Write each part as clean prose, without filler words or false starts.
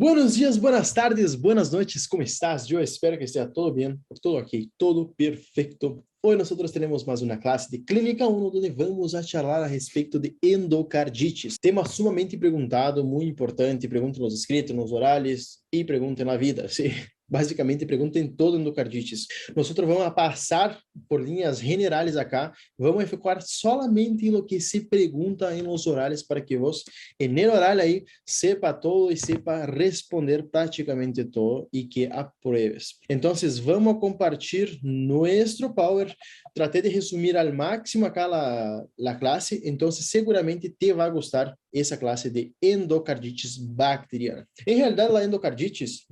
Buenos dias, buenas tardes, buenas noches, ¿cómo estás? Yo espero que esté todo bien, todo ok, todo perfecto. Hoy nosotros tenemos más una clase de Clínica 1, donde vamos a charlar a respeito de endocardites. Tema sumamente perguntado, muito importante, pergunta nos escritos, nos orales e pergunta na vida, sim. Basicamente, pergunta em todo endocardites. Nós vamos passar por linhas generais acá, vamos focar solamente em lo que se pergunta em los orales para que vos, en el oral aí, sepa todo e sepa responder praticamente todo e que apruebes. Então, vamos compartilhar nosso power. Tratei de resumir al máximo acá la clase, então seguramente te vai gostar essa classe de endocardites bacteriana. Em realidade, a endocardites,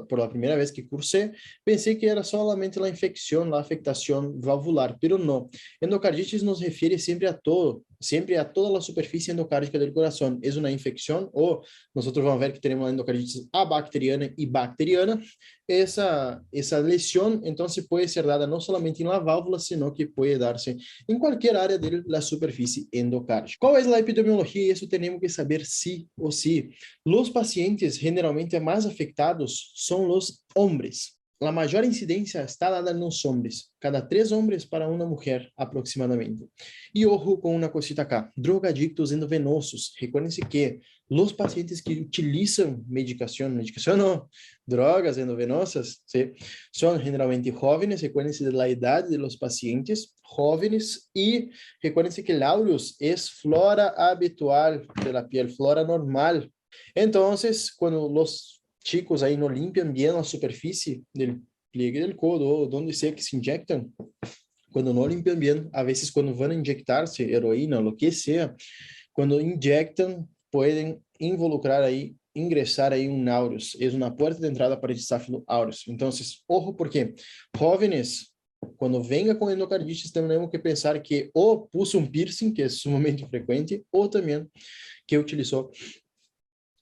por la primera vez que cursé, pensé que era solamente la infección, la afectación valvular, pero no. Endocarditis nos refiere siempre a todo, siempre a toda la superficie endocárdica del corazón. Es una infección, o nosotros vamos a ver que tenemos la endocarditis abacteriana y bacteriana. Esa lesión, entonces, puede ser dada no solamente en la válvula, sino que puede darse en cualquier área de la superficie endocárdica. ¿Cuál es la epidemiología? Eso tenemos que saber sí o sí. Los pacientes generalmente más afectados son los hombres. La mayor incidencia está dada en los hombres, cada 3 hombres para una mujer aproximadamente. Y ojo con una cosita acá, drogadictos endovenosos. Recuérdense que los pacientes que utilizan medicación no, drogas endovenosas, ¿sí? Son generalmente jóvenes. Recuérdense de la edad de los pacientes, jóvenes, y recuérdense que el aureus es flora habitual de la piel, flora normal. Entonces, cuando los chicos ahí no limpian bien la superficie del pliegue del codo o donde sea que se inyectan, cuando no limpian bien, a veces cuando van a inyectarse heroína o lo que sea, cuando inyectan pueden involucrar ahí, ingresar ahí un aureus, es una puerta de entrada para el estáfilo aureus. Entonces, ojo, porque jóvenes, quando venga com endocardites, temos que pensar que ou puso um piercing, que é sumamente frequente, ou também que utilizou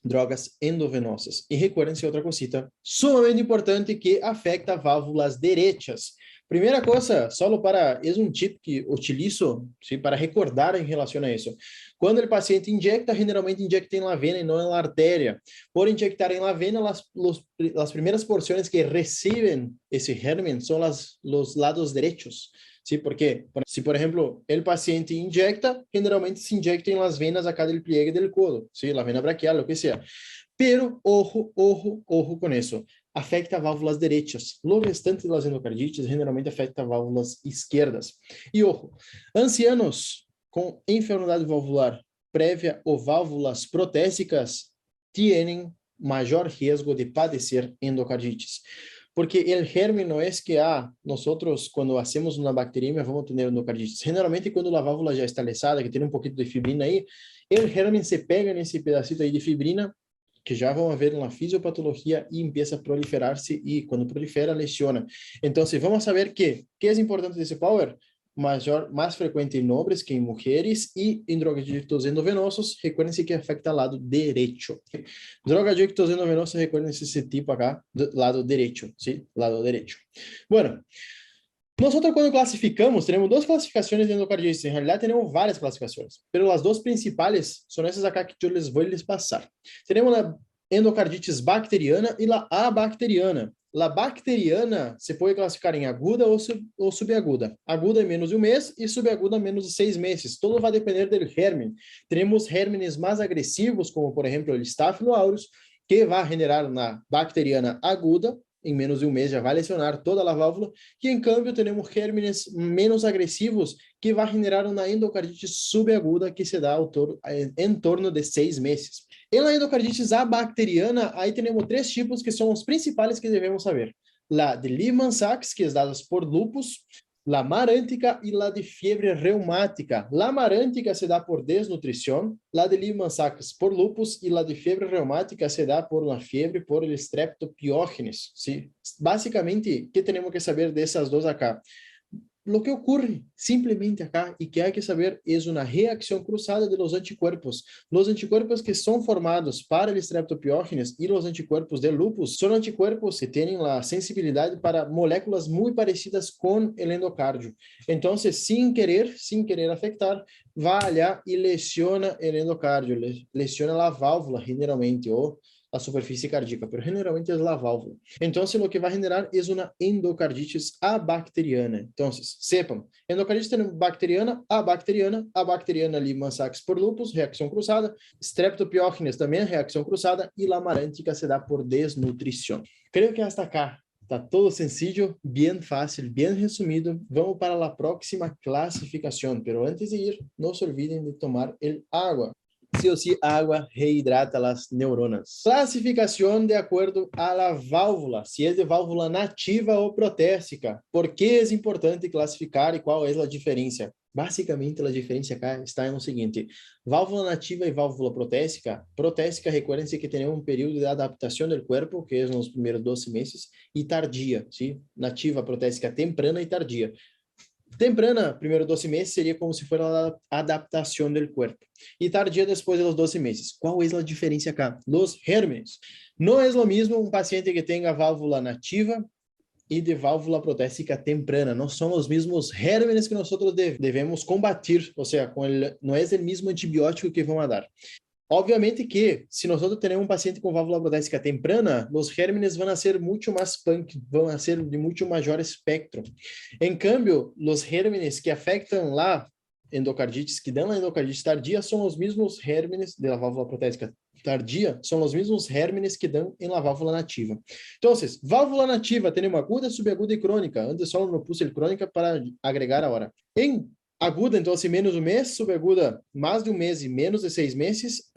drogas endovenosas. E recuérdense outra cosita sumamente importante que afeta válvulas derechas. Primeira coisa, só para, é um tip que utilizo, ¿sí? Para recordar em relação a isso. Quando o paciente injecta, generalmente injecta em la vena e não em la artéria. Por injectar em la vena, as primeiras porções que recebem esse germen são os lados derechos. ¿Sí? Porque, si por ejemplo el paciente inyecta, generalmente se inyecta en las venas acá del pliegue del codo, ¿sí? La vena braquial, lo que sea. Pero, ojo con eso, afecta válvulas derechas. Lo restante de las endocardites generalmente afecta válvulas izquierdas. Y ojo, ancianos com enfermidade valvular prévia ou válvulas protésicas tienen maior riesgo de padecer endocardites. Porque o germen não é que nós, quando hacemos uma bacteriemia, vamos ter endocardites. Generalmente, quando a válvula já está lesada, que tem um pouquinho de fibrina aí, o germen se pega nesse pedacito aí de fibrina, que já vamos ver na fisiopatologia, e começa a proliferar-se, e quando prolifera, lesiona. Então, vamos saber que é importante desse power? Mais frequente em homens que em mulheres, e em drogadictos endovenosos, recuerden-se que afeta o lado direito. Drogadictos endovenosos, recuerden-se esse tipo acá, do lado direito, ¿sí? Lado direito. Bueno, nosotros cuando clasificamos, tenemos 2 clasificaciones de endocarditis. En realidad tenemos varias clasificaciones, pero las 2 principales son esas acá que yo les voy a pasar. Tenemos la endocarditis bacteriana y la abacteriana. La bacteriana se pode classificar em aguda ou subaguda. Aguda em menos de 1 mês e subaguda em menos de 6 meses. Todo vai depender do germen. Temos germenes mais agressivos, como por exemplo o Staphylo aureus, que vai generar na bacteriana aguda, em menos de 1 mês já vai lesionar toda a válvula, e em câmbio temos germenes menos agressivos, que vai generar uma endocardite subaguda, que se dá em torno de 6 meses. Em la endocarditis abacteriana, aí temos 3 tipos que são os principais que devemos saber. La de Lehmann-Sachs, que é dada por lupus, la marântica e la de fiebre reumática. La marântica se dá por desnutrição, la de Lehmann-Sachs por lupus, e la de fiebre reumática se dá por uma fiebre por el streptopiógenes. ¿Sí? Basicamente, o que temos que saber dessas 2 acá? Lo que ocurre simplemente acá y que hay que saber es una reacción cruzada de los anticuerpos. Los anticuerpos que son formados para el streptopiógenes y los anticuerpos de lupus son anticuerpos que tienen la sensibilidad para moléculas muy parecidas con el endocardio. Entonces, sin querer afectar, va allá y lesiona el endocardio, lesiona la válvula generalmente, o la superficie cardíaca, pero generalmente es la válvula. Entonces, lo que va a generar es una endocarditis abacteriana. Entonces, sepan, endocarditis tenemos bacteriana, abacteriana Lehmann-Sachs por lupus, reacción cruzada, Streptopiógenes también, reacción cruzada, y la marántica se da por desnutrición. Creo que hasta acá está todo sencillo, bien fácil, bien resumido. Vamos para la próxima clasificación, pero antes de ir, no se olviden de tomar el agua. Sí o sí, agua reidrata las neuronas. Clasificación de acuerdo a la válvula, si es de válvula nativa ou protésica. ¿Por qué es importante clasificar y cuál es la diferencia? Básicamente, a diferença acá está no seguinte: válvula nativa e válvula protésica. Protésica, recuérdense que tem período de adaptação do corpo, que é nos primeiros 12 meses, e tardia, ¿sí? Nativa, protésica, temprana e tardia. Temprana, primeiro 12 meses, seria como se fosse a adaptação do corpo. E tardia, depois dos 12 meses. Qual é a diferença acá? Los gérmenes. Não é o mesmo um paciente que tenha válvula nativa e de válvula protésica temprana. Não são os mesmos gérmenes que nós devemos combater, ou seja, não é o mesmo antibiótico que vão dar. Obviamente que, se nós temos um paciente com válvula protésica temprana, os gérmenes vão ser muito mais punk, vão ser de muito maior espectro. Em câmbio, os gérmenes que afetam lá endocardites, que dão a endocardite tardia, são os mesmos gérmenes da válvula protésica tardia, são os mesmos gérmenes que dão em la válvula nativa. Então, válvula nativa, temos aguda, subaguda e crônica. Antes só não puse crônica para agregar a hora. Em aguda, então, menos um mês, subaguda, mais de um mês e menos de 6 meses,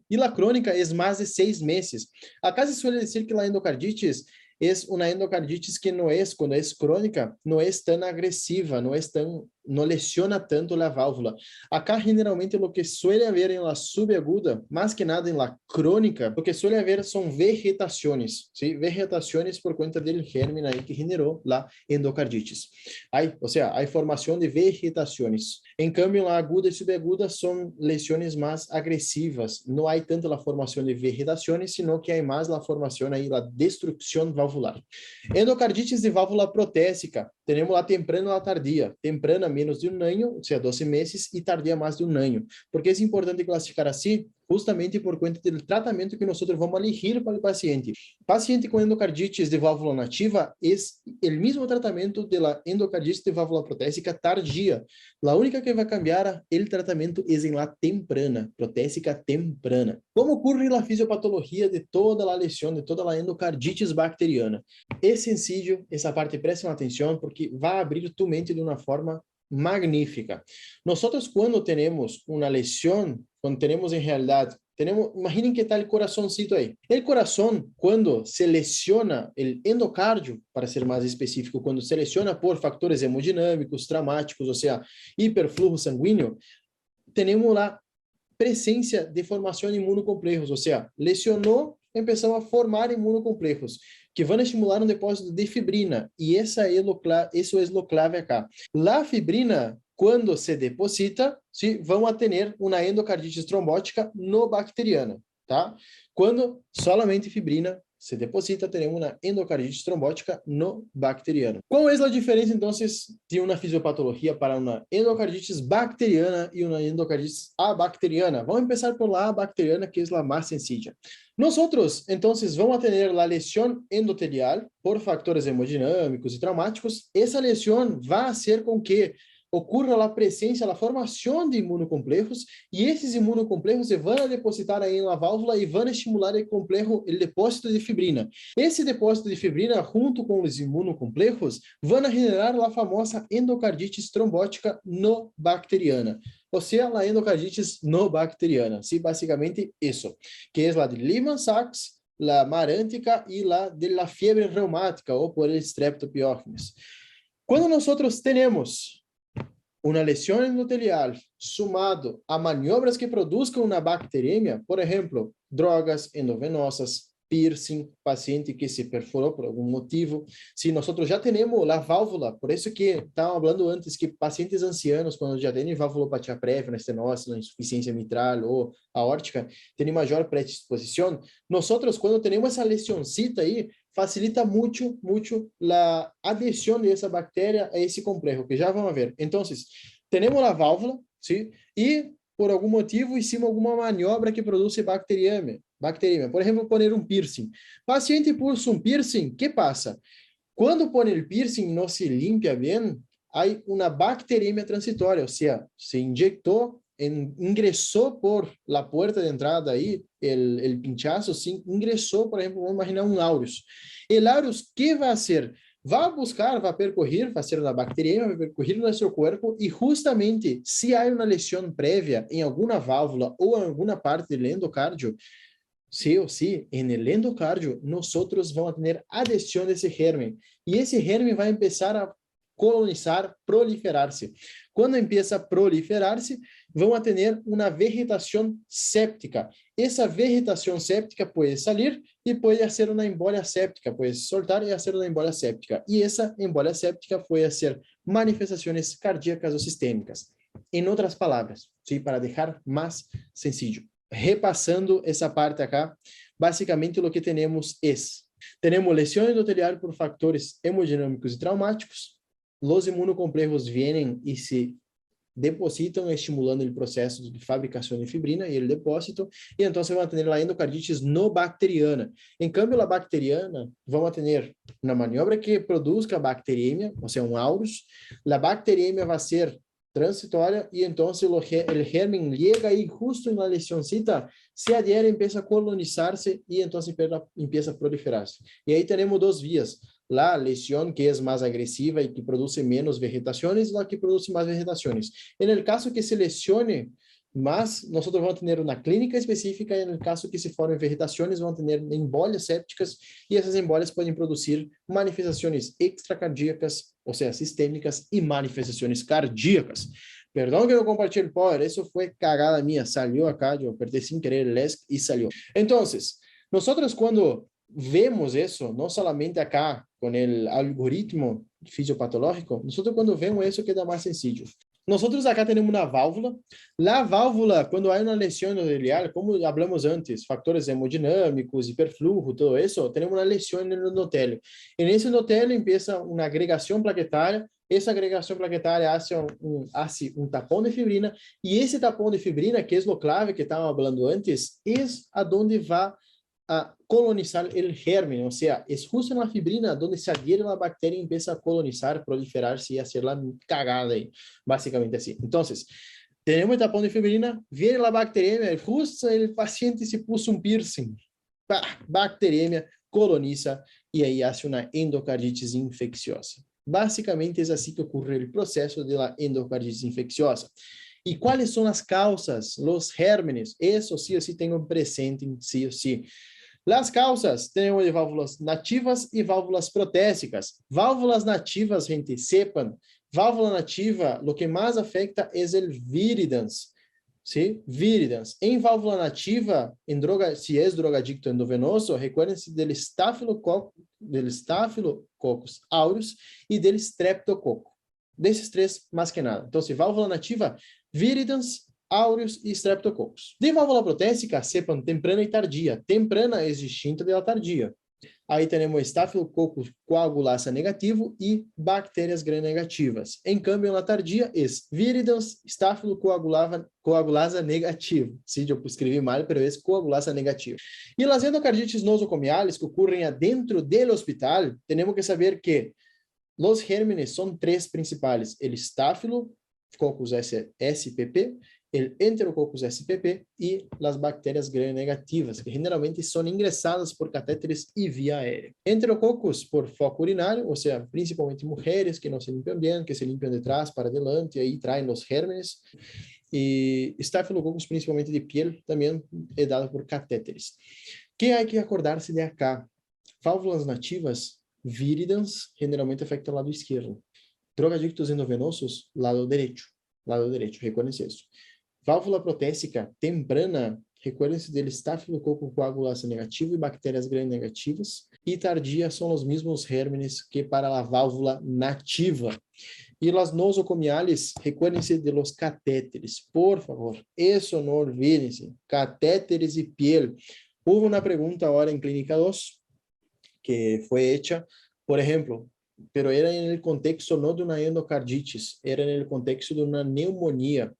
e la crônica é mais de 6 meses. Acá se suele dizer que la endocarditis é uma endocarditis que não é, quando é crônica, não é tão agressiva, não lesiona tanto a válvula. Acá, generalmente, o que suele haver em la subaguda, mais que nada em la crônica, o que suele haver são vegetações, ¿sí? Vegetações por conta do germen aí que generou la endocarditis. Ou seja, a formação de vegetações. Em cambio, la aguda e subaguda são lesiones mais agressivas. Não há tanto a formação de vegetações, sino que há mais a formação aí, a destruição valvular. Endocarditis de válvula protésica. Temos a temprana e a tardia. Temprana, menos de um ano, ou seja, 12 meses, e tardia, mais de um ano. Por que é importante classificar assim? Justamente por conta do tratamento que nós vamos elegir para o paciente. Paciente com endocarditis de válvula nativa é o mesmo tratamento da endocarditis de válvula protésica tardia. A única que vai cambiar o tratamento é em la temprana, protésica temprana. Como ocorre a fisiopatologia de toda a lesão, de toda a endocarditis bacteriana? É sencillo, essa parte prestem atenção, porque vai abrir tu mente de uma forma magnífica. Nós, quando temos uma lesão, quando temos em realidade, imaginem que está o coraçãozinho aí. O coração, quando se lesiona o endocárdio, para ser mais específico, quando se lesiona por fatores hemodinâmicos, traumáticos, ou seja, hiperflujo sanguíneo, temos a presença de formação de imunocomplexos, ou seja, lesionou, começamos a formar imunocomplexos, que vão estimular um depósito de fibrina, e isso é o clave acá. A fibrina, quando se deposita, vão a ter uma endocarditis trombótica no bacteriana, tá? Quando solamente fibrina se deposita, teremos uma endocarditis trombótica no bacteriano. Qual é a diferença, então, de uma fisiopatologia para uma endocarditis bacteriana e uma endocarditis abacteriana? Vamos começar por la bacteriana, que é a mais sencilla. Nós, então, vamos ter a lesão endotelial por fatores hemodinâmicos e traumáticos. Essa lesão vai ser com que ocorra a presença, a formação de imunocomplexos, e esses imunocomplexos se vão depositar aí na válvula e vão estimular o depósito de fibrina. Esse depósito de fibrina, junto com os imunocomplexos, vão generar a famosa endocarditis trombótica no bacteriana. Ou seja, a endocarditis no bacteriana. Sim, basicamente isso, que é a de Lehmann-Sachs, a marântica e a de la fiebre reumática, ou por el Streptopiógenes. Quando nós temos uma lesão endotelial sumado a maniobras que produzam uma bacteremia, por exemplo, drogas endovenosas, piercing, paciente que se perfurou por algum motivo. Se nós já temos a válvula, por isso que estava falando antes que pacientes ancianos, quando já têm valvulopatia prévia, na estenose, na insuficiência mitral ou aórtica, têm maior predisposição. Nós, quando temos essa lesãozinha aí, facilita muito a adesão dessa bactéria a esse complexo, que já vamos ver. Então, temos a válvula, sim, e por algum motivo hicimos alguma maniobra que produz bacteriemia. bacteriemia. Por ejemplo, poner un piercing. Paciente puso un piercing, ¿qué pasa? Cuando pone el piercing no se limpia bien, hay una bacteriemia transitoria, o sea, se inyectó, ingresó por la puerta de entrada ahí, el pinchazo, ingresó, por ejemplo, vamos a imaginar un aureus. El aureus, ¿qué va a hacer? Va a buscar, va a percorrer, va a ser una bacteriemia, va a percorrer nuestro cuerpo y justamente si hay una lesión previa en alguna válvula o en alguna parte del endocardio, sí o sí, en el endocardio, nosotros vamos a tener adhesión de ese germen. Y ese germen va a empezar a colonizar, proliferarse. Cuando empieza a proliferarse, vamos a tener una vegetación séptica. Esa vegetación séptica puede salir y puede hacer una embolia séptica, puede soltar y hacer una embolia séptica. Y esa embolia séptica puede hacer manifestaciones cardíacas o sistémicas. En otras palabras, ¿sí? Para dejar más sencillo. Repassando essa parte acá, basicamente o que temos lesión endotelial por factores hemodinâmicos e traumáticos, os imunocomplejos vêm e se depositam estimulando o processo de fabricação de fibrina e o depósito, e então você vai ter a endocarditis no bacteriana. Em câmbio, a bacteriana, vamos ter uma maniobra que produza a bacteriemia, ou seja, um aureus, a bacteriemia vai ser transitória y entonces el germen llega ahí justo en la lesioncita, se adhiere, empieza a colonizarse y entonces empieza a proliferarse. Y ahí tenemos dos vías, la lesión que es más agresiva y que produce menos vegetaciones y la que produce más vegetaciones. En el caso que se lesione más, nosotros vamos a tener una clínica específica y en el caso que se formen vegetaciones, vamos a tener embolias sépticas y esas embolias pueden producir manifestaciones extracardíacas, o sea, sistémicas y manifestaciones cardíacas. Perdón que no compartí el power, eso fue cagada mía, salió acá, yo aperté sin querer el ESC y salió. Entonces, nosotros cuando vemos eso, no solamente acá con el algoritmo fisiopatológico, nosotros cuando vemos eso queda más sencillo. Nosotros acá tenemos una válvula. La válvula, cuando hay una lesión endotelial, como hablamos antes, factores hemodinámicos, hiperflujo, todo eso, tenemos una lesión en el endotelio. En ese endotelio empieza una agregación plaquetaria. Esa agregación plaquetaria hace un tapón de fibrina y ese tapón de fibrina, que es lo clave que estábamos hablando antes, es a donde va a colonizar el germen, o sea, es justo en la fibrina donde se adhiere la bacteria y empieza a colonizar, proliferarse y hacer la cagada ahí, básicamente así. Entonces, tenemos el tapón de fibrina, viene la bacteriemia, justo el paciente se puso un piercing, bacteriemia coloniza y ahí hace una endocarditis infecciosa. Básicamente es así que ocurre el proceso de la endocarditis infecciosa. ¿Y cuáles son las causas? Los gérmenes, eso sí o sí tengo presente, sí o sí. Las causas, tenemos de válvulas nativas y válvulas protésicas. Válvulas nativas, gente, sepan, válvula nativa, lo que más afecta es el viridans, ¿sí? Viridans. En válvula nativa, si es drogadicto endovenoso, recuérdense del Staphylococcus aureus y del Streptococcus. Desses três, mais que nada. Então, se válvula nativa, viridans, aureus e streptococcus. De válvula protésica, sepam temprana e tardia. Temprana é distinta da tardia. Aí temos Staphylococcus coagulasa negativo e bactérias gram-negativas. Em câmbio, na tardia, é viridans, Staphylocoagulasa negativo. Sim, eu escrevi mal, mas é coagulasa negativo. E as endocardites nosocomiales que ocorrem dentro do hospital, temos que saber que os gérmenes são três principais: o Staphylococcus SPP, o Enterococcus SPP e as bactérias gram-negativas, que generalmente são ingressadas por catéteres e via aérea. Enterococcus por foco urinário, ou seja, principalmente mulheres que não se limpam bem, que se limpam de trás para adelante, e aí traem os gérmenes. E Staphylococcus, principalmente de piel, também é dado por catéteres. Que há que acordar-se de acá? Válvulas nativas, viridans, generalmente afecta o lado esquerdo. Drogadictos endovenosos, lado direito. Lado direito, reconhece isso. Válvula protésica temprana, recuérdense del Staphylococcus coagulasa negativo e bactérias gram-negativas. E tardia são os mesmos gérmenes que para a válvula nativa. E as nosocomiales, recuérdense de los catéteres, por favor. Isso não olvídense. Catéteres e piel. Houve uma pergunta agora em Clínica 2, que foi hecha, por exemplo, pero era en el contexto no de una endocarditis, era en el contexto de una neumonía.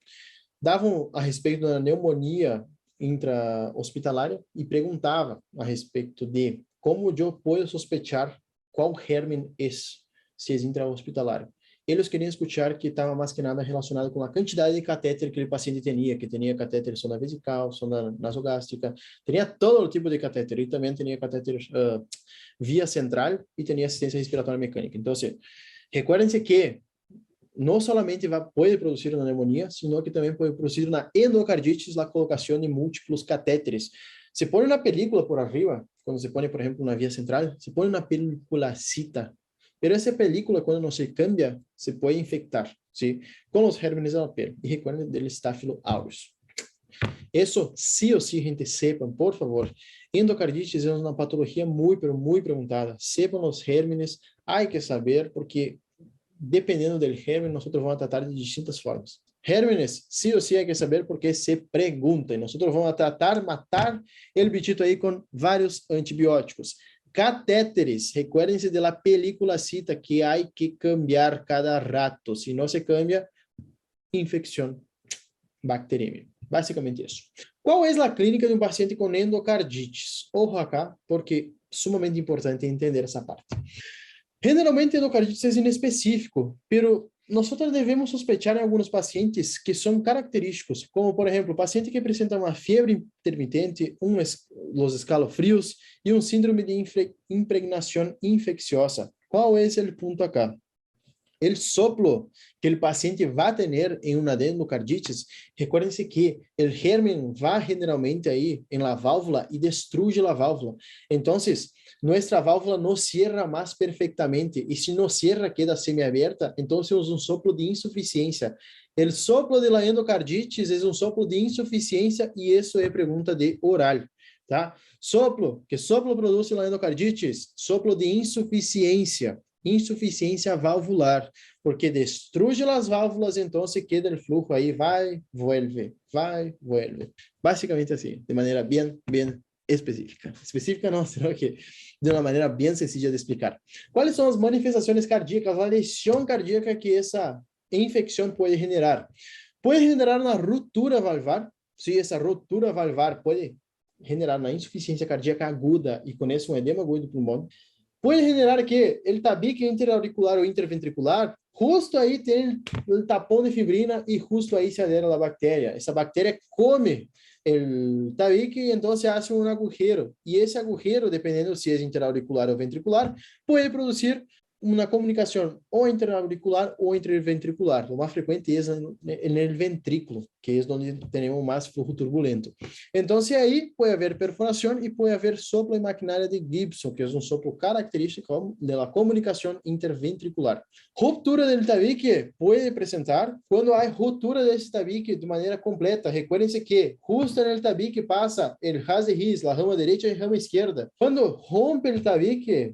Davam a respeito da neumonia intra-hospitalária e perguntava a respeito de como eu posso sospechar qual germen é, se é intra-hospitalário. Eles queriam escutar que estava mais que nada relacionado com a quantidade de catéter que o paciente tinha, que tinha catéter sonda vesical, sonda nasogástrica, tinha todo tipo de catéter, e também tinha catéter via central e tinha assistência respiratória mecânica. Então, recuerden-se que não solamente pode produzir uma pneumonia, sino que também pode produzir uma endocardite, a colocação de múltiplos catéteres. Se põe uma película por arriba, quando se põe, por exemplo, na via central, se põe uma peliculacita. Pero essa película, quando não se cambia, se pode infectar, ¿sí? Com os gérmenes da pele. E recuerden del Staphylo aureus. Isso, sim ou sim, gente, sepam, por favor. Endocardite é uma patologia muito perguntada. Sepam os gérmenes, há que saber, porque dependendo do germen, nós vamos tratar de distintas formas. Gérmenes, sim ou sim, há que saber porque se pergunta. E nós vamos tratar, matar o bichito aí com vários antibióticos. Catéteres, recuerden-se da película cita que há que cambiar cada rato. Se não se cambia, infecção bacteriana. Basicamente isso. Qual é a clínica de um paciente com endocardites? Ojo acá, porque é sumamente importante entender essa parte. Generalmente, endocardite é inespecífico, pero nós devemos sospechar em alguns pacientes que são característicos, como, por exemplo, paciente que apresenta uma febre intermitente, os escalofrios e um síndrome de impregnação infecciosa. Qual é o ponto acá? O soplo que o paciente vai ter em uma endocardite, recuerden-se que o germen vai generalmente aí em la válvula e destrui a válvula. Então, nossa válvula não cierra mais perfeitamente, e se não cierra, queda semiaberta, então é um soplo de insuficiência. O soplo de la endocardite é um soplo de insuficiência, e isso é pergunta de oral, tá? Que soplo produz la endocardite? Soplo de insuficiência valvular, porque destrui as válvulas, então se queda o fluxo aí, vai, vuelve. Basicamente assim, de maneira bem específica. Específica não, senão que de uma maneira bem sencilla de explicar. Quais são as manifestações cardíacas, a lesão cardíaca que essa infecção pode generar? Pode generar uma ruptura valvar, se essa ruptura valvar pode generar uma insuficiência cardíaca aguda e com isso um edema agudo do pulmão. Pode generar que o tabique interauricular ou interventricular, justo aí tem o tapão de fibrina e justo aí se adere a bactéria. Essa bactéria come o tabique e então se hace um agujero. E esse agujero, dependendo se é interauricular ou ventricular, pode produzir uma comunicação ou interauricular ou interventricular. O mais frequente é no ventrículo, que é onde temos mais fluxo turbulento. Então, aí pode haver perfuração e pode haver soplo em maquinária de Gibson, que é um soplo característico da comunicação interventricular. Ruptura do tabique pode apresentar quando há ruptura desse tabique de maneira completa. Recuerden-se que justo no tabique passa o ras de ris, a rama direita e a rama esquerda. Quando rompe o tabique,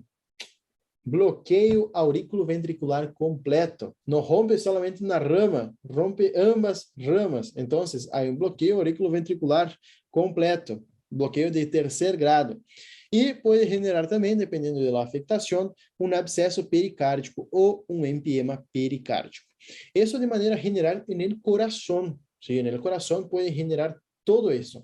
bloqueio aurículo-ventricular completo. Não rompe solamente na rama, rompe ambas ramas. Então, há um bloqueio aurículo-ventricular completo, bloqueio de terceiro grado. E pode generar também, dependendo da afectação, um abscesso pericárdico ou um empiema pericárdico. Isso de maneira general no coração. Sí, no coração pode generar todo isso.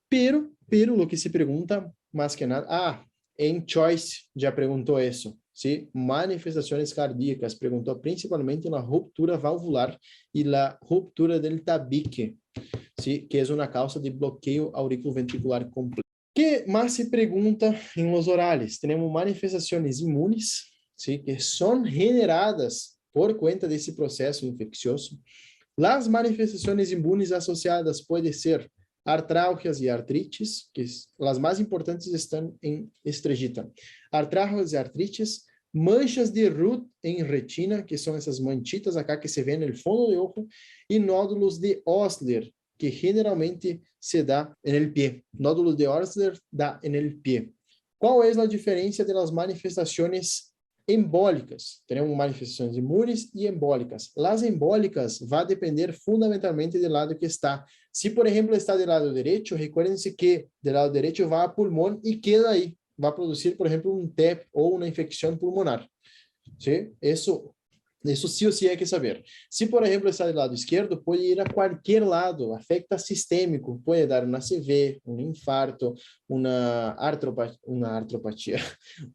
Pero lo que se pergunta, mais que nada, em Choice já perguntou isso. ¿Sí? Manifestações cardíacas, perguntou principalmente na ruptura valvular e na ruptura del tabique, ¿sí? Que é uma causa de bloqueio auriculoventricular completo. O que mais se pergunta em los orales? Temos manifestações imunes, ¿sí? Que são generadas por conta desse processo infeccioso. As manifestações imunes associadas podem ser artralgias e artrites, que as mais importantes estão em estrigita. Artralgias e artrites, manchas de Ruth em retina, que são essas manchitas acá que se vê no fundo do olho, e nódulos de Osler, que generalmente se dá no pé. Nódulos de Osler dá no pé. Qual é a diferença das manifestações embólicas? Temos manifestações imunes e embólicas. As embólicas vai depender fundamentalmente do lado que está. Se, por exemplo, está do lado direito, recuerden-se que do lado direito vai a pulmão e queda aí. Vai produzir, por exemplo, um TEP ou uma infecção pulmonar. ¿Sí? Isso Isso sí o sí hay que saber. Si, por ejemplo, está del lado izquierdo, puede ir a cualquier lado, afecta sistémico, puede dar una CV, un infarto, una artropatía,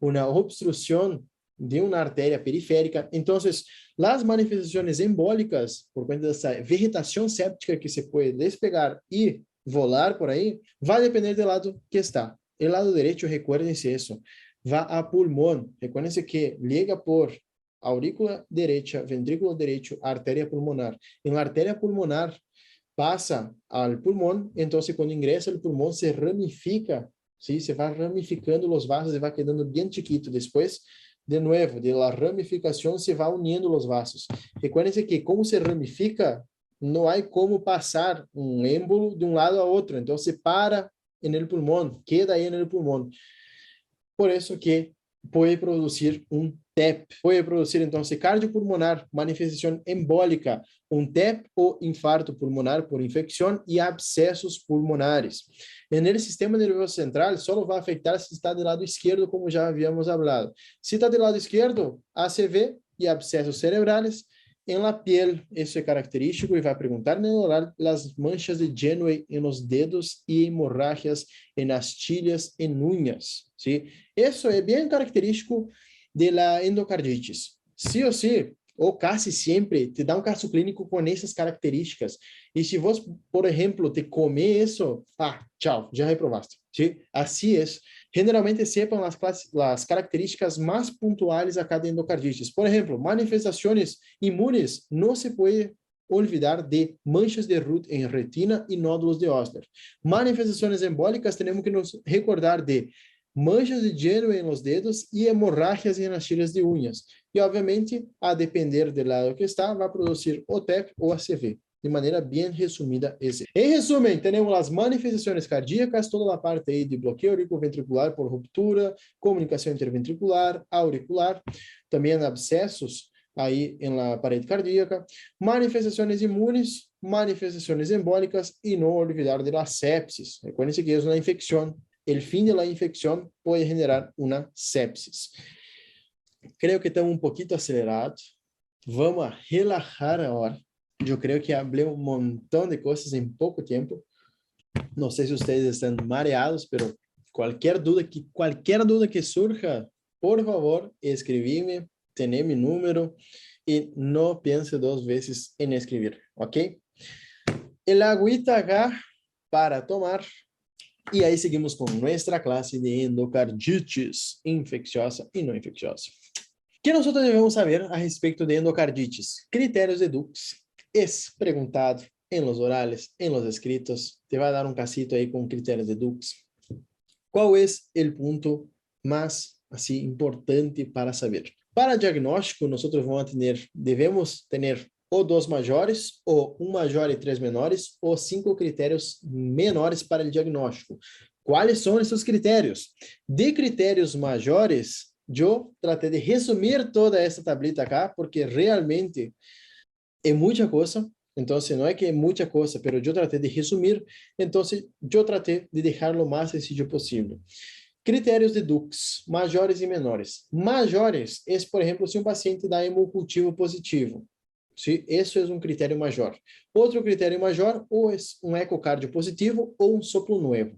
una obstrucción de una arteria periférica. Entonces, las manifestaciones embólicas, por cuenta de esa vegetación séptica que se puede despegar y volar por ahí, va a depender del lado que está. El lado derecho, recuérdense eso, va a pulmón. Recuérdense que llega por aurícula derecha, ventrículo derecho, arteria pulmonar. En la arteria pulmonar pasa al pulmón, entonces cuando ingresa el pulmón se ramifica, ¿sí? Se va ramificando los vasos y va quedando bien chiquito. Después, de nuevo, de la ramificación se va uniendo los vasos. Recuérdense que como se ramifica, no hay cómo pasar un émbolo de un lado a otro, entonces para en el pulmón, queda ahí en el pulmón. Por eso que puede producir un TEP, puede producir entonces cardiopulmonar, manifestación embólica, un TEP o infarto pulmonar por infección y abscesos pulmonares. En el sistema nervioso central solo va a afectar si está del lado izquierdo, como ya habíamos hablado. Si está del lado izquierdo, ACV y abscesos cerebrales. En la piel, eso es característico y va a preguntar en el oral las manchas de Genway en los dedos y hemorragias en astillas, en uñas, ¿sí? Eso es bien característico de la endocarditis. Sí o sí, ou casi siempre, te dá um caso clínico com essas características. E se você, por exemplo, te comer isso, tchau, já reprovaste. ¿Sí? Así es. Generalmente sepan las características más puntuales a cada endocarditis. Por ejemplo, manifestaciones inmunes, no se puede olvidar de manchas de Ruth en retina y nódulos de Osler. Manifestaciones embólicas, tenemos que nos recordar de manchas de Genway en los dedos y hemorragias en las tiras de uñas. Y obviamente, a depender del lado que está, va a producir o TEP o ACV. De maneira bem resumida, esse. Em resumo, temos as manifestações cardíacas, toda a parte aí de bloqueio auriculoventricular por ruptura, comunicação interventricular, auricular, também abscessos aí na parede cardíaca, manifestações imunes, manifestações embólicas e não olvidar de la sepsis. Recuerden que é uma infecção. O fim da infecção pode generar uma sepsis. Creio que estamos um pouquinho acelerados. Vamos a relajar agora. Eu creio que hablé um montão de coisas em pouco tempo. Não sei se vocês estão mareados, mas qualquer dúvida que surja, por favor, escrevi-me, tenha meu número e não pense duas vezes em escrever, ok? El agüita acá para tomar. E aí seguimos com nossa classe de endocarditis infecciosa e não infecciosa. O que nós devemos saber a respeito de endocarditis? Critérios de Dux. Es preguntado en los orales, en los escritos, te va a dar un casito ahí con criterios de Dux. ¿Cuál es el punto más así importante para saber? Para diagnóstico, nosotros debemos tener o 2 mayores, o 1 mayor y 3 menores, o 5 criterios menores para el diagnóstico. ¿Cuáles son esos criterios? De criterios mayores, yo traté de resumir toda esta tablita acá, porque realmente é muita coisa, então não é que é muita coisa, mas eu tratei de resumir, então eu tratei de deixar o mais sencillo possível. Critérios de Dux, maiores e menores. Maiores é, por exemplo, se um paciente dá hemocultivo positivo. ¿Sí? Isso é um critério maior. Outro critério maior, ou é um ecocardio positivo ou um soplo novo.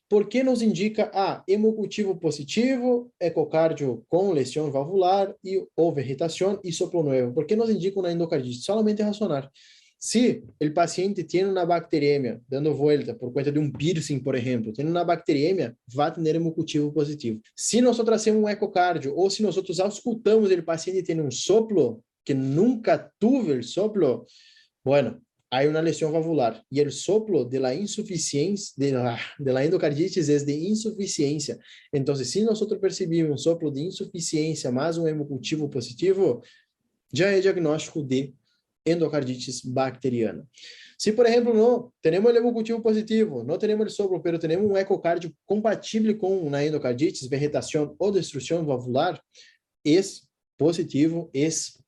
Por que nos indica hemocultivo positivo, ecocardio com lesão valvular ou vegetação e soplo novo? Por que nos indica uma endocardite? Solamente razonar. Se o paciente tem uma bacteriemia dando volta por conta de um piercing, por exemplo, tem uma bacteriemia, vai ter hemocultivo positivo. Se nós trazemos um ecocardio ou se nós auscultamos o paciente tem um soplo, que nunca tuve o soplo, bueno, hay una lesión valvular y el soplo de la insuficiencia, de la endocarditis es de insuficiencia. Entonces, si nosotros percibimos un soplo de insuficiencia más un hemocultivo positivo, ya es diagnóstico de endocarditis bacteriana. Si, por ejemplo, no tenemos el hemocultivo positivo, no tenemos el soplo, pero tenemos un ecocardio compatible con una endocarditis, vegetación o destrucción valvular, es positivo, es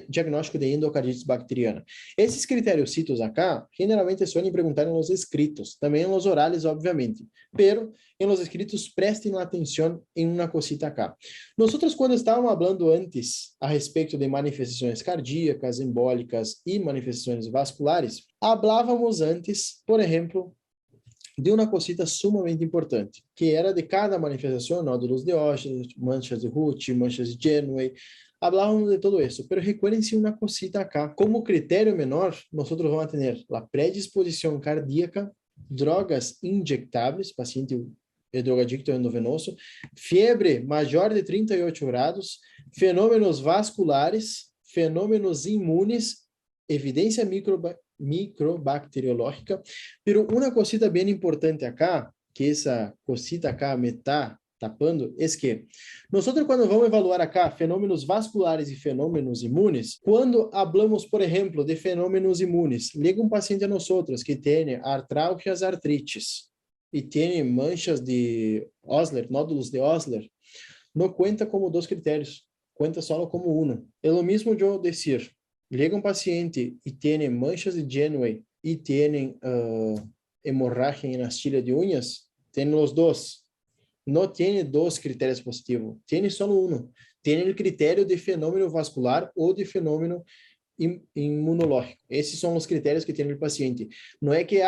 diagnóstico de endocardite bacteriana. Esses critérios citos acá, generalmente suelen preguntar en los escritos, también en los orales, obviamente, pero en los escritos prestem atención en una cosita acá. Nosotros cuando estábamos hablando antes a respeito de manifestações cardíacas, embólicas e manifestações vasculares, hablávamos antes, por exemplo, de uma cosita sumamente importante, que era de cada manifestação, nódulos de Hodgkin, manchas de Ruth, manchas de Genway, hablávamos de todo isso, pero recuérdense uma cosita acá. Como critério menor, nós vamos ter a predisposição cardíaca, drogas injectáveis, paciente drogadicto endovenoso, fiebre maior de 38 graus, fenômenos vasculares, fenômenos imunes, evidência microbacteriológica, pero uma cosita bem importante acá, que essa cosita acá me está tapando, é que nós quando vamos evaluar acá fenômenos vasculares e fenômenos imunes, quando hablamos, por exemplo, de fenômenos imunes, liga um paciente a nós que tem artralgias, artrites, e tem manchas de Osler, nódulos de Osler, não conta como 2 critérios, conta só como 1. É o mesmo de eu dizer, llega um paciente e tem manchas de Genway e tem hemorragia em astilha de unhas, tem os 2. Não tem 2 critérios positivos, tem só 1. Tem o critério de fenômeno vascular ou de fenômeno imunológico. Esses são os critérios que tem o paciente. Não é que,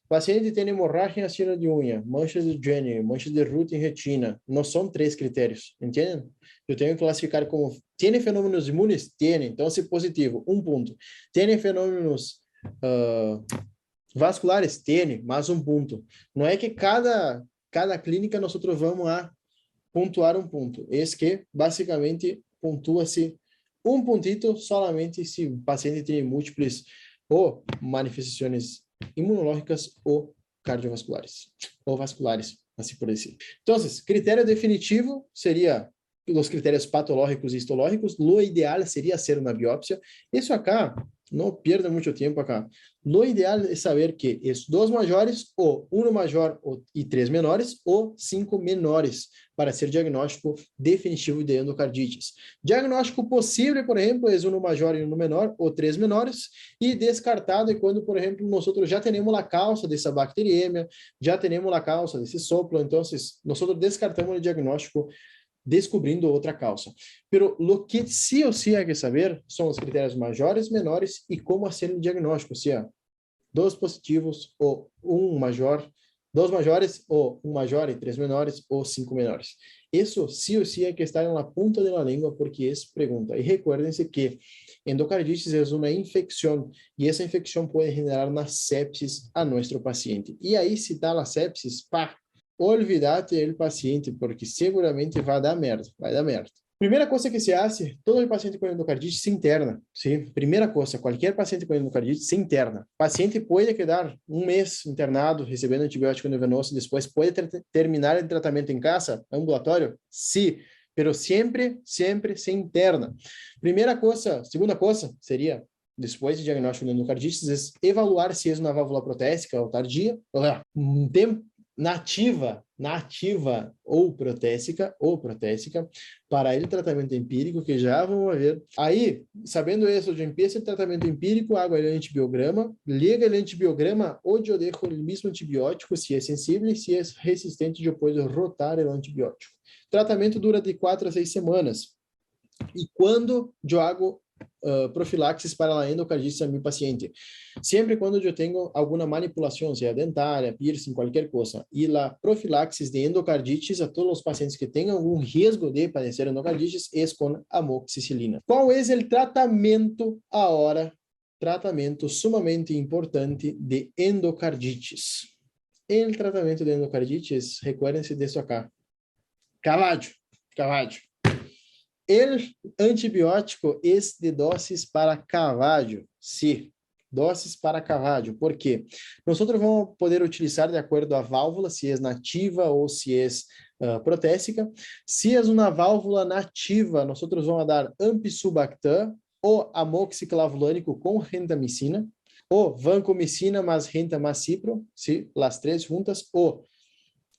paciente tem hemorragia em astilha de unha, manchas de Genway, manchas de Ruth em retina. Não são 3 critérios, entendem? Eu tenho que classificar como, tem fenômenos imunes? Tem, então se positivo, 1 ponto. Tem fenômenos vasculares? Tem, mais 1 ponto. Não é que cada clínica nós vamos a pontuar 1 ponto. É que, basicamente, pontua-se 1 pontito solamente se o paciente tem múltiplas ou manifestações imunológicas ou cardiovasculares, ou vasculares, assim por dizer. Então, critério definitivo seria os critérios patológicos e histológicos. Lo ideal seria ser uma biópsia. Isso acá, não perda muito tempo acá. Lo ideal é saber que os 2 maiores, ou 1 maior e 3 menores, ou 5 menores, para ser diagnóstico definitivo de endocardites. Diagnóstico possível, por exemplo, é 1 maior e 1 menor, ou 3 menores, e descartado é quando, por exemplo, nós já temos a causa dessa bacteriemia, já temos a causa desse soplo, então, nós descartamos o diagnóstico descobrindo outra causa. Pero lo que sí o sí hay que saber são os critérios maiores, menores e como fazer o diagnóstico, se 2 positivos ou 1 maior, 2 maiores ou 1 maior e 3 menores ou 5 menores. Isso sí o sí hay que estar na ponta da língua porque é pergunta. E recuerden-se que endocardite é uma infecção e essa infecção pode generar uma sepsis a nosso paciente. E aí, se dá a sepsis, olvidate do paciente, porque seguramente vai dar merda, Primeira coisa que se faz, todo paciente com endocardite se interna, sim? Primeira coisa, qualquer paciente com endocardite se interna. O paciente pode quedar 1 mês internado, recebendo antibiótico endovenoso, depois pode terminar o tratamento em casa, ambulatório? Sim, pero sempre se interna. Primeira coisa, segunda coisa seria, depois de diagnóstico de endocardite, é evaluar se é uma válvula protésica ou tardia, nativa ou protésica, para o tratamento empírico, que já vamos ver. Aí, sabendo isso, de empieza o tratamento empírico, hago o antibiograma, liga o antibiograma, onde eu deixo o mesmo antibiótico, se é sensível e se é resistente, depois de rotar o antibiótico. O tratamento dura de 4 a 6 semanas. E quando eu hago profilaxis para a endocardite a meu paciente? Sempre quando eu tenho alguma manipulação, seja dentária, piercing, qualquer coisa, e a profilaxis de endocardites a todos os pacientes que tenham algum risco de padecer endocardites é com amoxicilina. Qual é o tratamento tratamento sumamente importante de endocardites? O tratamento de endocardites, recuerden-se disso acá. Cavaggio. O antibiótico é de doses para Cavaggio. Sim, doses para Cavaggio. Por quê? Nós vamos poder utilizar de acordo à válvula, se é nativa ou se é protésica. Se é uma válvula nativa, nós vamos dar Ampicillobactam ou amoxiclavulânico com rentamicina, ou vancomicina mais rentamacipro, sim, as 3 juntas, ou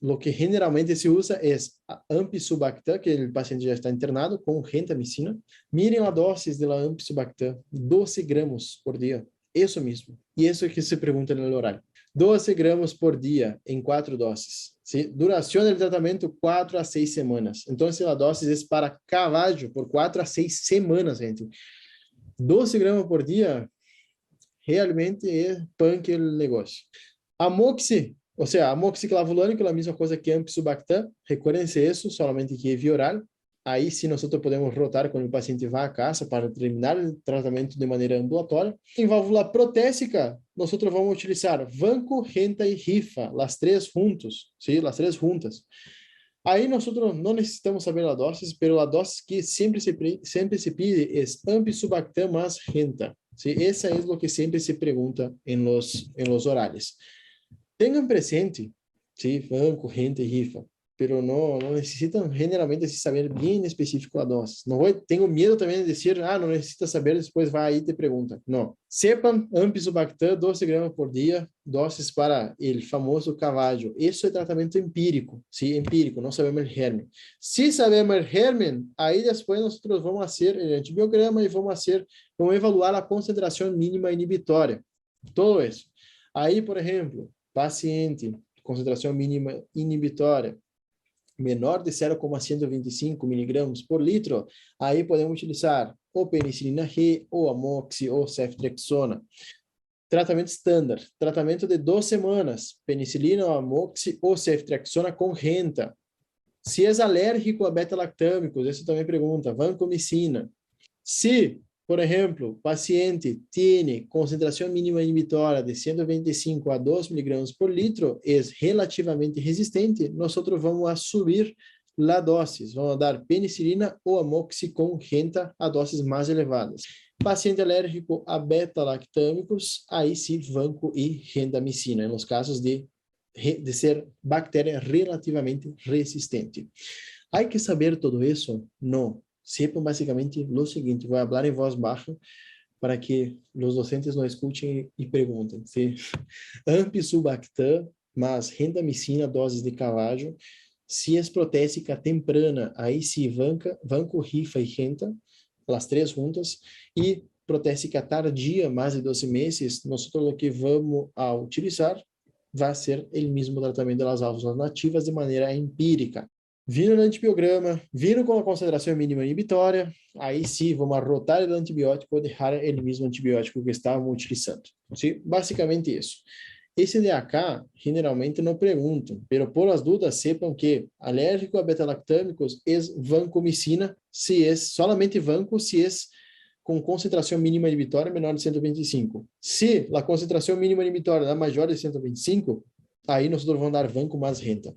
lo que generalmente se usa é a Ampicillobacter, que o paciente já está internado com gentamicina. Miren a dosis da Ampicillobacter, 12 gramos por dia. Isso mesmo. E isso é que se pergunta no horário. 12 gramos por dia em 4 doses. ¿Sí? Duração do tratamento, 4 a 6 semanas. Então, a dose é para cavallo por 4 a 6 semanas, gente. 12 gramas por dia, realmente é punk o negócio. Amoxi, ou seja, amoxiclavulânico, a mesma coisa que Ampicillobacter. Recuerden-se isso, solamente que é via oral. Aí sim, nós podemos rotar quando o paciente vai à casa para terminar o tratamento de maneira ambulatória. Em válvula protésica, nós vamos utilizar vanco, renta e rifa, as três juntos, sim, as três juntas. Aí nós não necessitamos saber a dose, mas a dose que sempre se pide é Ampicillobacter mais renta. ¿Sí? Essa é o que sempre se pergunta em los horários. Tenham presente, ¿sí? Vanco, renta e rifa, pero não necessitam generalmente saber bem específico a dose. Tenho medo também de dizer, não necessita saber, depois vai aí e te pergunta. Não. Sepam Ampicillobacter, 12 gramas por dia, doses para o famoso cavallo. Isso é tratamento empírico, sim, empírico, não sabemos o germe. Se sabemos o germe, aí depois nós vamos fazer o antibiograma e vamos evaluar a concentração mínima inibitória. Todo isso. Aí, por exemplo, paciente, concentração mínima inibitória, menor de 0,125 miligramas por litro, aí podemos utilizar ou penicilina G, ou amoxi, ou ceftriaxona. Tratamento standard, tratamento de 2 semanas, penicilina, ou amoxi, ou ceftriaxona com renta. Se é alérgico a beta-lactâmicos, isso também pergunta, vancomicina. Se, por exemplo, o paciente tem concentração mínima inibitória de 125 a 2 miligramas por litro, é relativamente resistente, nós vamos subir a dose, vamos dar penicilina ou amoxi com renta a doses mais elevadas. Paciente alérgico a beta-lactâmicos, aí sim, vanco e gentamicina, nos casos de ser bactéria relativamente resistente. Há que saber tudo isso? Não. Sepam basicamente o seguinte, vou falar em voz baixa para que os docentes não escutem e perguntem. ¿Sí? Ampicillobacter mais gentamicina, doses de cavallo. Se é protésica temprana, aí sim vanco, rifa e renta, as três juntas. E protésica tardia, mais de 12 meses, nós o que vamos a utilizar vai ser o mesmo tratamento das válvulas nativas de maneira empírica. Vindo no antibiograma, vindo com a concentração mínima inibitória, aí sim, vamos rotar o antibiótico ou deixar o mesmo antibiótico que estávamos utilizando. Sim? Basicamente isso. Esse DAK, generalmente não perguntam, mas por as dúvidas, sepam que alérgico a beta-lactâmicos é vancomicina, se é somente vanco, se é com concentração mínima inibitória menor de 125. Se a concentração mínima inibitória é maior de 125, aí nós vamos dar vanco mais renta.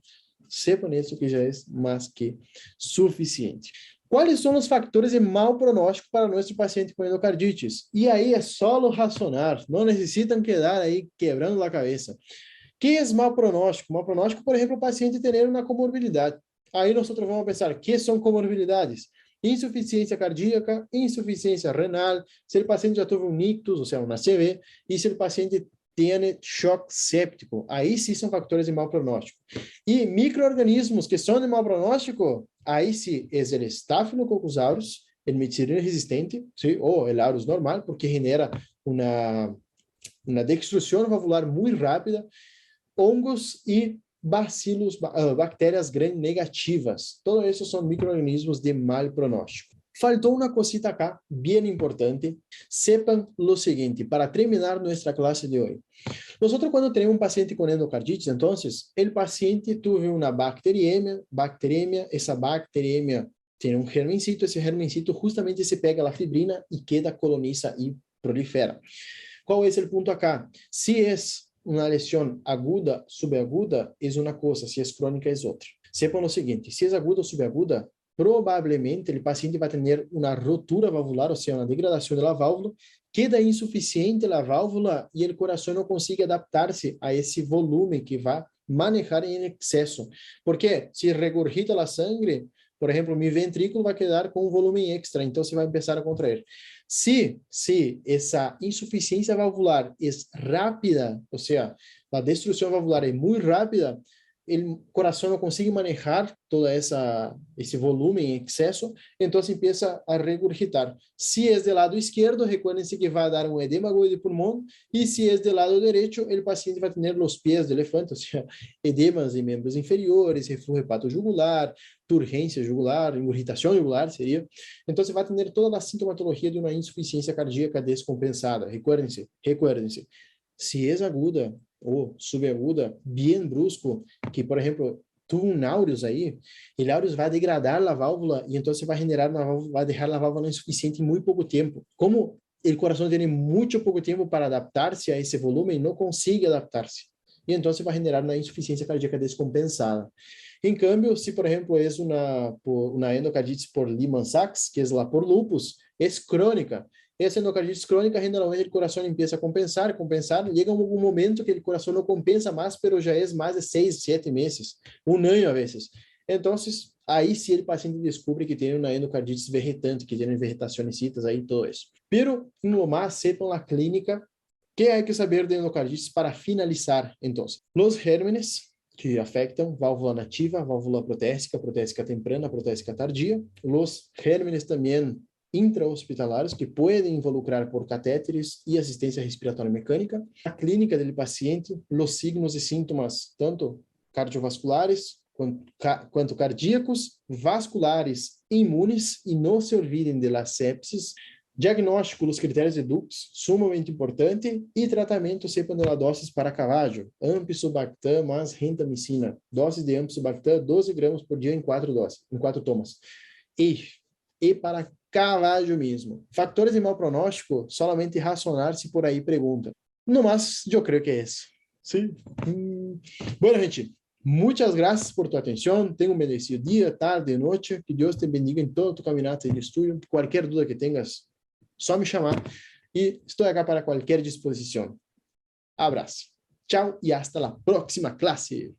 Sepam isso que já é mais que suficiente. Quais são os fatores de mau pronóstico para nosso paciente com endocardites? E aí é só racionar, não necessitam quedar aí quebrando a cabeça. Que é mau pronóstico? Mau pronóstico, por exemplo, o paciente ter uma comorbilidade. Aí nós vamos pensar, que são comorbilidades? Insuficiência cardíaca, insuficiência renal, se o paciente já teve um ictus, ou seja, uma CV, e se o paciente tem choque séptico, aí sim são fatores de mau pronóstico. E micro-organismos que são de mau pronóstico, aí sim é o Staphylococcus aureus, o meticilina resistente, sim, ou o aureus normal, porque genera uma destruição valvular muito rápida, hongos e bacilos, bactérias gram-negativas. Todos esses são micro-organismos de mau pronóstico. Faltou uma cosita acá, bem importante. Sepam o seguinte, para terminar nossa classe de hoje. Nós, quando temos um paciente com endocardite, então, o paciente teve uma bacteriemia, essa bacteriemia tem um germencito, esse germencito justamente se pega a fibrina e queda, coloniza e prolifera. Qual é o ponto acá? Se é uma lesão aguda, subaguda, é uma coisa, se é crônica, é outra. Sepam o seguinte, se é aguda ou subaguda, provavelmente o paciente vai ter uma rotura valvular, ou seja, uma degradação da válvula, queda insuficiente a válvula e o coração não consegue adaptar-se a esse volume que vai manejar em excesso. Porque se regurgita a sangue, por exemplo, meu ventrículo vai quedar com um volume extra, então você vai começar a contrair. Se essa insuficiência valvular é rápida, ou seja, a destruição valvular é muito rápida, o coração não consegue manejar todo esse volume em excesso, então empieza a regurgitar. Se é do lado esquerdo, recuerden-se que vai dar um edema de pulmão, e se é do lado direito, o paciente vai ter os pés de elefante, ou seja, edemas em membros inferiores, refluxo hepatojugular, turgência jugular, irritação jugular seria. Então, você vai ter toda a sintomatologia de uma insuficiência cardíaca descompensada. Recuerden-se, se é aguda ou subaguda, bem brusco, que, por exemplo, tu um áureos aí, o áureos vai degradar a válvula e então você vai generar uma válvula, vai deixar a válvula insuficiente em muito pouco tempo. Como o coração tem muito pouco tempo para adaptar-se a esse volume, não consegue adaptar-se. E então você vai generar uma insuficiência cardíaca descompensada. Em câmbio, se, por exemplo, é uma endocardite por Lehmann-Sachs, que é lá por lupus, é crônica. Essa endocardite crônica, generalmente, o coração empieza a compensar, chega um momento que o coração não compensa mais, mas já é mais de 6, 7 meses, um ano a vezes. Então, aí sim o paciente descobre que tem uma endocardite verritante, que tem verritações aí, todo isso. Pero, no mais, sepam a clínica, que hay que saber de endocardites para finalizar, então. Los gérmenes que afectam válvula nativa, válvula protésica temprana, protésica tardia. Los gérmenes também intrahospitalares, que podem involucrar por catéteres e assistência respiratória mecânica. A clínica do paciente, os signos e sintomas, tanto cardiovasculares quanto cardíacos, vasculares, imunes, e não se olvidem de la sepsis. Diagnóstico dos critérios de Dux, sumamente importante, e tratamento sepanela doses para cavaggio, ampicilobactam mais rentamicina, doses de ampicilobactam 12 gramas por dia em 4 tomas. E para cavaggio mesmo. Fatores de mau pronóstico, solamente racionar se por aí pergunta. No más, eu creio que é isso. Sim. Bueno, gente, muchas gracias por tu atención. Tenga un bendecido día, tarde, noche. Que Dios te bendiga en todo tu caminata de estudio. Cualquier duda que tengas, só me chamar. E estou aqui para qualquer disposição. Abraço. Tchau e hasta la próxima clase.